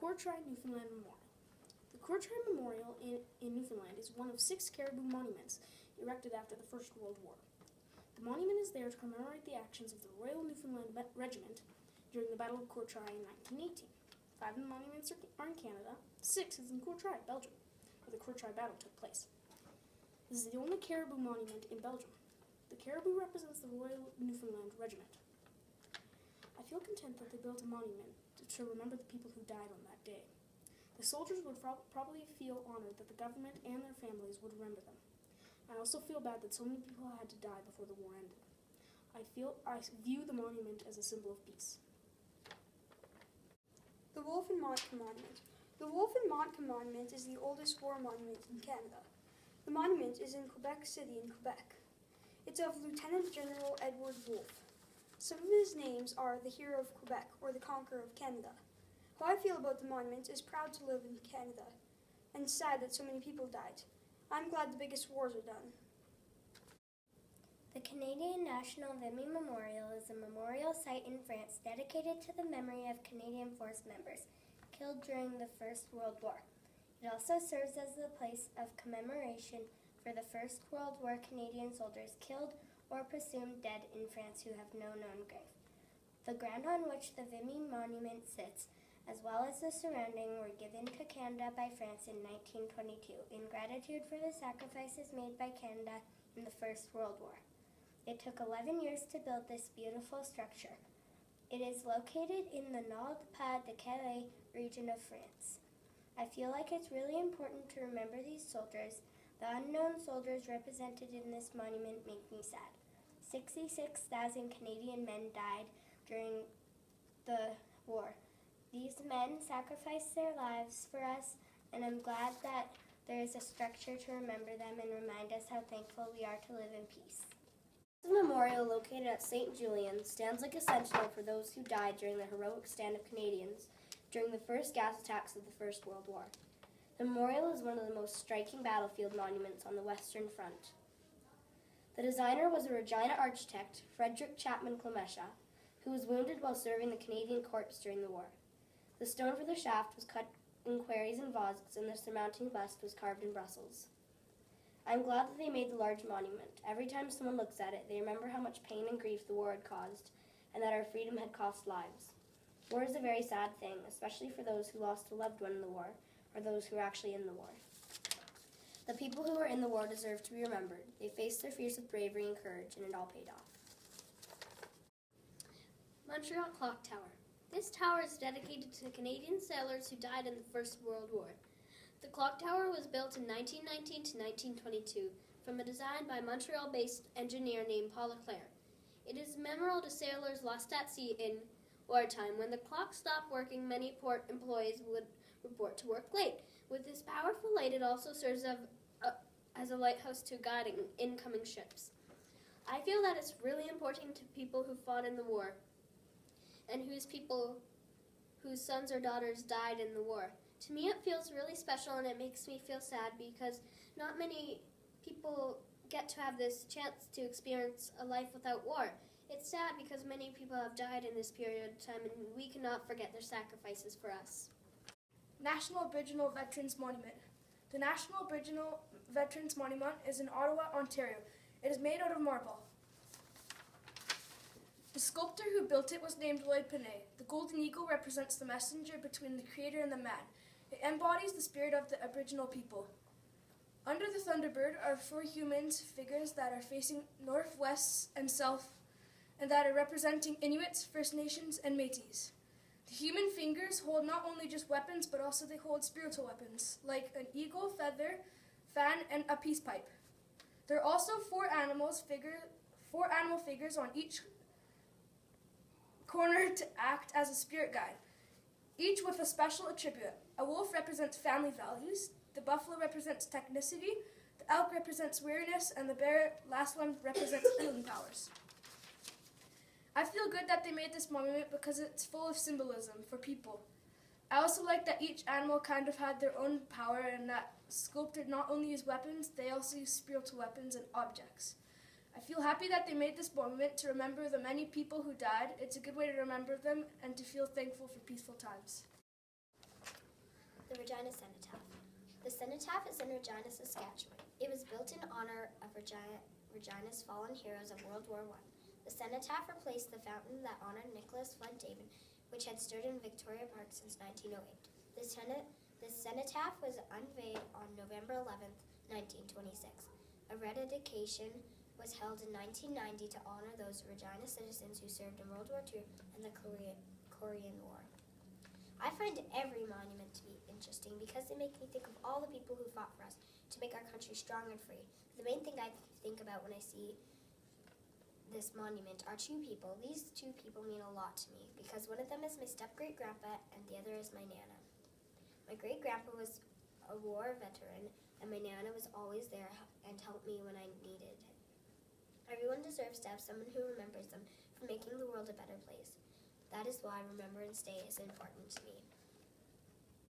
Courtrai Newfoundland Memorial. The Courtrai Memorial in Newfoundland is one of 6 caribou monuments erected after the First World War. The monument is there to commemorate the actions of the Royal Newfoundland Regiment during the Battle of Courtrai in 1918. 5 of the monuments are in Canada, 6 is in Courtrai, Belgium, where the Courtrai battle took place. This is the only caribou monument in Belgium. The caribou represents the Royal Newfoundland Regiment. I feel content that they built a monument to remember the people who died on that day. The soldiers would probably feel honored that the government and their families would remember them. I also feel bad that so many people had to die before the war ended. I view the monument as a symbol of peace. The Wolfe and Montcalm Monument. The Wolfe and Montcalm Monument is the oldest war monument in Canada. The monument is in Quebec City in Quebec. It's of Lieutenant General Edward Wolfe. Some of his names are the Hero of Quebec or the Conqueror of Canada. How I feel about the monument is proud to live in Canada and sad that so many people died. I'm glad the biggest wars are done. The Canadian National Vimy Memorial is a memorial site in France dedicated to the memory of Canadian Force members killed during the First World War. It also serves as the place of commemoration for the First World War Canadian soldiers killed or presumed dead in France who have no known grave. The ground on which the Vimy Monument sits, as well as the surrounding, were given to Canada by France in 1922 in gratitude for the sacrifices made by Canada in the First World War. It took 11 years to build this beautiful structure. It is located in the Nord-Pas-de-Calais region of France. I feel like it's really important to remember these soldiers. The unknown soldiers represented in this monument make me sad. 66,000 Canadian men died during the war. These men sacrificed their lives for us, and I'm glad that there is a structure to remember them and remind us how thankful we are to live in peace. The memorial located at St. Julian stands like a sentinel for those who died during the heroic stand of Canadians during the first gas attacks of the First World War. The memorial is one of the most striking battlefield monuments on the Western Front. The designer was a Regina architect, Frederick Chapman Clemesha, who was wounded while serving the Canadian Corps during the war. The stone for the shaft was cut in quarries and vases, and the surmounting bust was carved in Brussels. I'm glad that they made the large monument. Every time someone looks at it, they remember how much pain and grief the war had caused, and that our freedom had cost lives. War is a very sad thing, especially for those who lost a loved one in the war, or those who were actually in the war. The people who were in the war deserve to be remembered. They faced their fears with bravery and courage, and it all paid off. Montreal Clock Tower. This tower is dedicated to Canadian sailors who died in the First World War. The clock tower was built in 1919 to 1922 from a design by Montreal-based engineer named Paul Leclerc. It is a memorial to sailors lost at sea in wartime. When the clock stopped working, many port employees would report to work late. With this powerful light, it also serves as a lighthouse to guiding incoming ships. I feel that it's really important to people who fought in the war and whose sons or daughters died in the war. To me, it feels really special, and it makes me feel sad because not many people get to have this chance to experience a life without war. It's sad because many people have died in this period of time, and we cannot forget their sacrifices for us. National Aboriginal Veterans Monument. The National Aboriginal Veterans Monument is in Ottawa, Ontario. It is made out of marble. The sculptor who built it was named Lloyd Panay. The golden eagle represents the messenger between the creator and the man. It embodies the spirit of the Aboriginal people. Under the Thunderbird are 4 human figures that are facing north, west, and south, and that are representing Inuits, First Nations, and Métis. The human fingers hold not only just weapons, but also they hold spiritual weapons, like an eagle, feather, fan, and a peace pipe. There are also 4 animal figures on each corner to act as a spirit guide, each with a special attribute. A wolf represents family values, the buffalo represents technicity, the elk represents weariness, and the bear, last one, represents healing powers. I feel good that they made this monument because it's full of symbolism for people. I also like that each animal kind of had their own power and that sculpted not only use weapons, they also use spiritual weapons and objects. I feel happy that they made this monument to remember the many people who died. It's a good way to remember them and to feel thankful for peaceful times. The Regina Cenotaph. The cenotaph is in Regina, Saskatchewan. It was built in honor of Regina's fallen heroes of World War I. The cenotaph replaced the fountain that honored Nicholas Flint David, which had stood in Victoria Park since 1908. The cenotaph was unveiled on November 11th, 1926. A rededication was held in 1990 to honor those Regina citizens who served in World War II and the Korean War. I find every monument to be interesting because they make me think of all the people who fought for us to make our country strong and free. The main thing I think about when I see this monument are two people. These two people mean a lot to me because one of them is my step-great-grandpa and the other is my Nana. My great-grandpa was a war veteran and my Nana was always there and helped me when I needed it. Everyone deserves to have someone who remembers them for making the world a better place. That is why Remembrance Day is important to me.